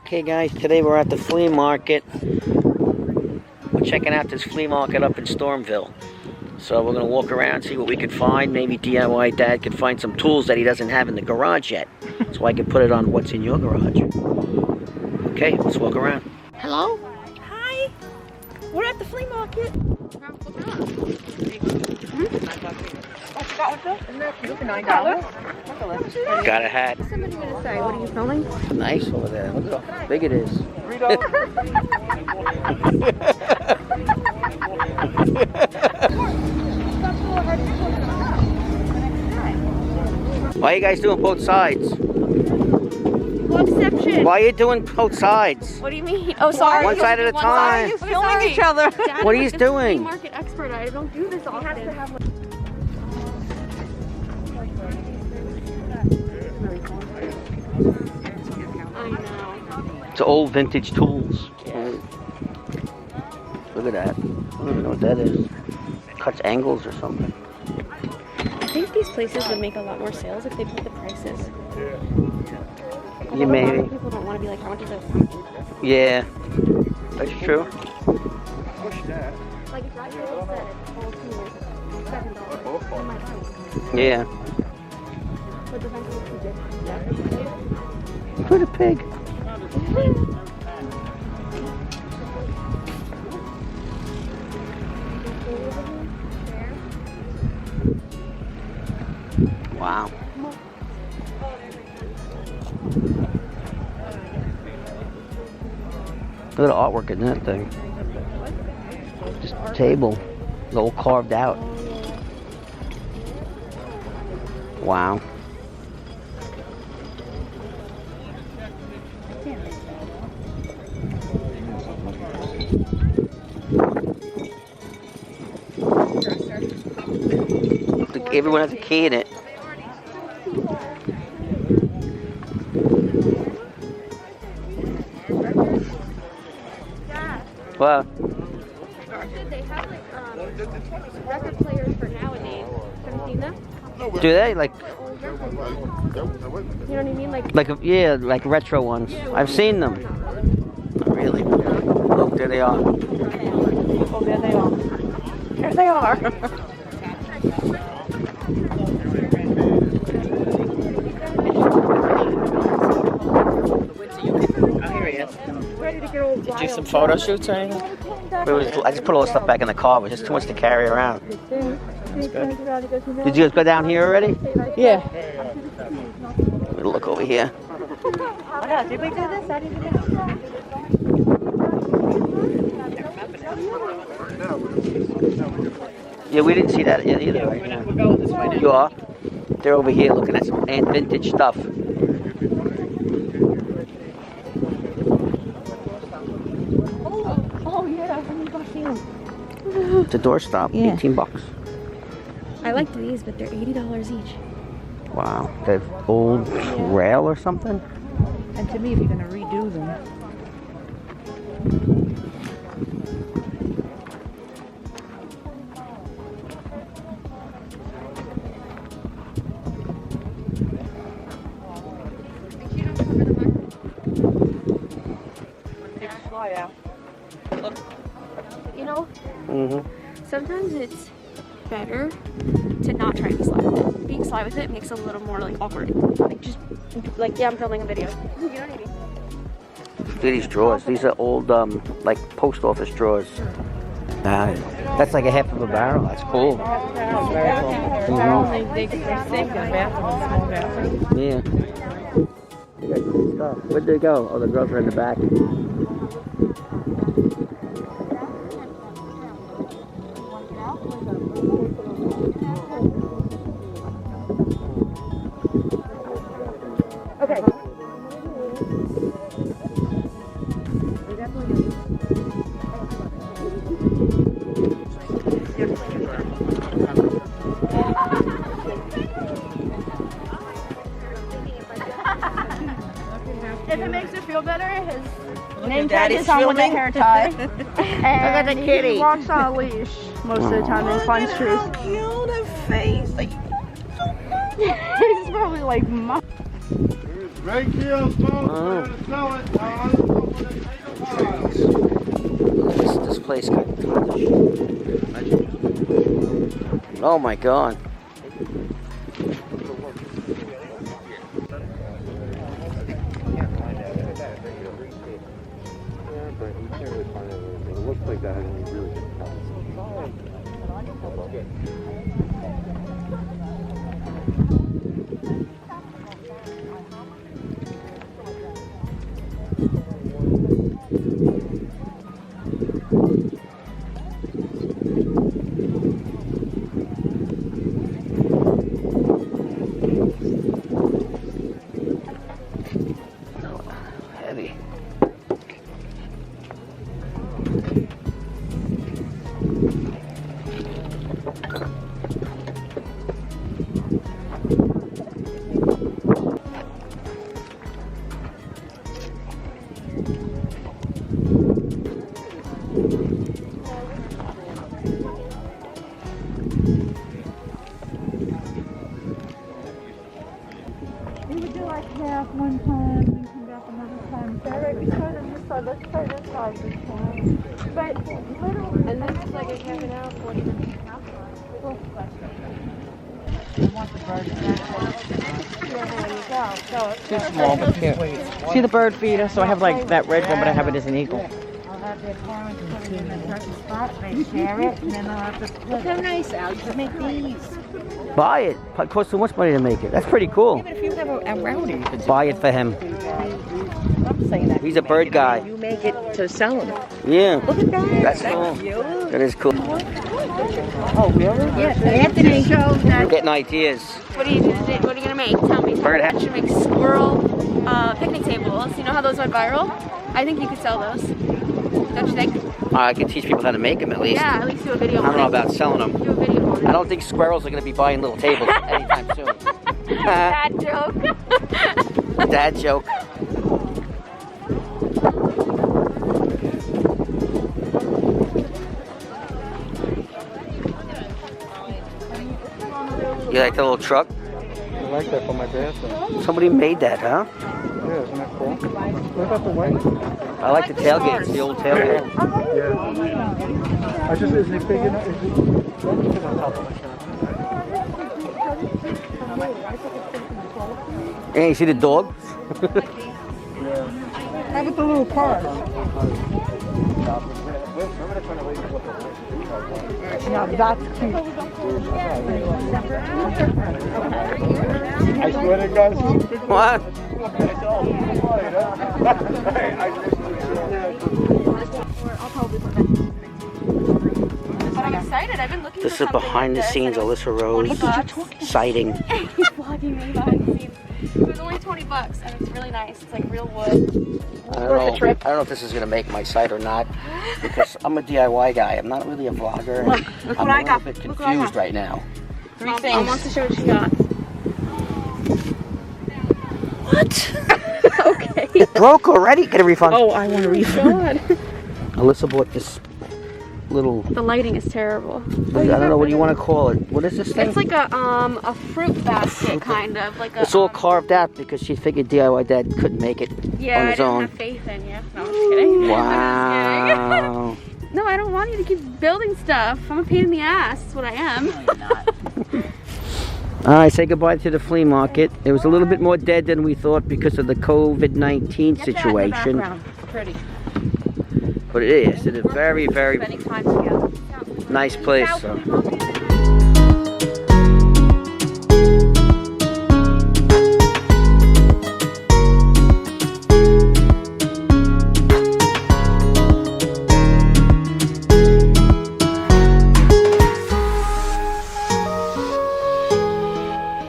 Okay guys, today we're at the flea market. We're checking out this flea market up in Stormville. So we're going to walk around, see what we can find. Maybe DIY Dad could find some tools that he doesn't have in the garage yet. So I can put it on what's in your garage. Okay, let's walk around. Hello? Hi! We're at the flea market. Got a hat. What's somebody gonna say? What are you filming? Nice over there. Look how big it is. Why are you guys doing both sides? Exception. Why are you doing both sides? What do you mean? Oh, sorry. One side at a time. You're filming each other. Dad, What are you doing? I'm a flea market expert. I don't do this often. I know. It's old vintage tools. Look at that. I don't even know what that is. Cuts angles or something. I think these places would make a lot more sales if they put the prices. Yeah, maybe. People don't want to be like, how much is it? Yeah, that's true. Like if right here it said all $7. I might buy one. Yeah. But the rest is too good. Put a pig. Wow. Look at the artwork in that thing. Just a table. It's all carved out. Wow. Look, everyone has a key in it. What? They have like record players for nowadays. Have you seen them? Do they? Like, You know what I mean? like yeah, like retro ones. I've seen them. Not really. Look, there they are. Oh, there they are. There they are. Ready to get all Did you do some photo shoots or anything? I just put all the stuff back in the car. It was just too much to carry around. That's good. Did you guys go down here already? Yeah. Let me look over here. Did we do this? I didn't do Yeah, we didn't see that yet either. Right now. You are? They're over here looking at some vintage stuff. Oh yeah, It's a doorstop. Yeah. 18 bucks. I like these, but they're $80 each. Wow. They're old rail or something? And to me, if you're going to redo them. You know, Mm-hmm. sometimes it's better to not try to be sly with it. Being sly with it makes it a little more like awkward. Like just like yeah, I'm filming a video. You know what I mean? Look at these drawers. These are old, like post office drawers. That's like a half of a barrel. That's cool. That's very cool. They sink in the bathroom, small bathroom. Yeah. They got cool stuff. Where'd they go? Oh, the girls are in the back. Okay. If it makes you feel better, his name tag is on with a hair tie. And the kitty. He walks on a leash most of the time and finds trees. Cute face. Like, He's probably like, Mom. Great deals, folks. We're gonna sell it. This place got tons of shit. Oh my god. It looks like that hasn't really been Heavy. We would do like half one time, then come back another time. Is that right? We started on this side. Let's try this side this time. But literally, and then it's like a half an hour, 40 minutes. Too small, but cute. See the bird feeder? So I have like that red one, but I have it as an eagle. I'll have their parents put it in a certain spot, they share it, and then I'll have to split. Look how nice, Al. You can make these. Buy it. It costs so much money to make it. That's pretty cool. But if you have a rowdy, you could Buy it for him. I'm saying that. He's a bird guy. You make it to sell them. Yeah. Look at that. That's cool. That is cool. Oh, really? Yes, Anthony showed that. We're getting ideas. What are you gonna make? Tell me. Bird hat. I should make squirrel picnic tables. You know how those went viral? I think you could sell those. Don't you think? I can teach people how to make them at least. Yeah, at least do a video I don't on know it. about selling them. Do a video on I it. don't think squirrels are going to be buying little tables anytime soon. Bad joke. Dad joke. You like the little truck? I like that for my bathroom. Somebody made that, huh? Yeah, isn't that cool? What about the white? I like the tailgates, the old tailgate. Yeah. I just, is it big enough? Is it? Hey, you see the dog? How about the little cars? Now that's cute. I swear to God. What? But I'm excited. I've been looking This for is behind the something like scenes this, Alyssa Rose sighting. and he's vlogging me behind the scenes. It was only $20 and it's really nice. It's like real wood. I don't know if this is gonna make my site or not because I'm a DIY guy. I'm not really a vlogger. And Look I'm what I a got. little bit Look what I confused got. right now. Mom wants to show what she got. What? Okay. It broke already. Get a refund. Oh, I want a refund. Alyssa bought this little. The lighting is terrible. I don't know what you want to call it. What is this thing? It's like a fruit basket kind of like a. It's all carved out because she figured DIY Dad couldn't make it Yeah, on I his didn't own. have faith in you. No, I'm just kidding. Wow. I'm just kidding. No, I don't want you to keep building stuff. I'm a pain in the ass. That's what I am. All right, say goodbye to the flea market. It was a little bit more dead than we thought because of the COVID-19 situation. Pretty. But it is. It is very, very Spending time together. nice place. So.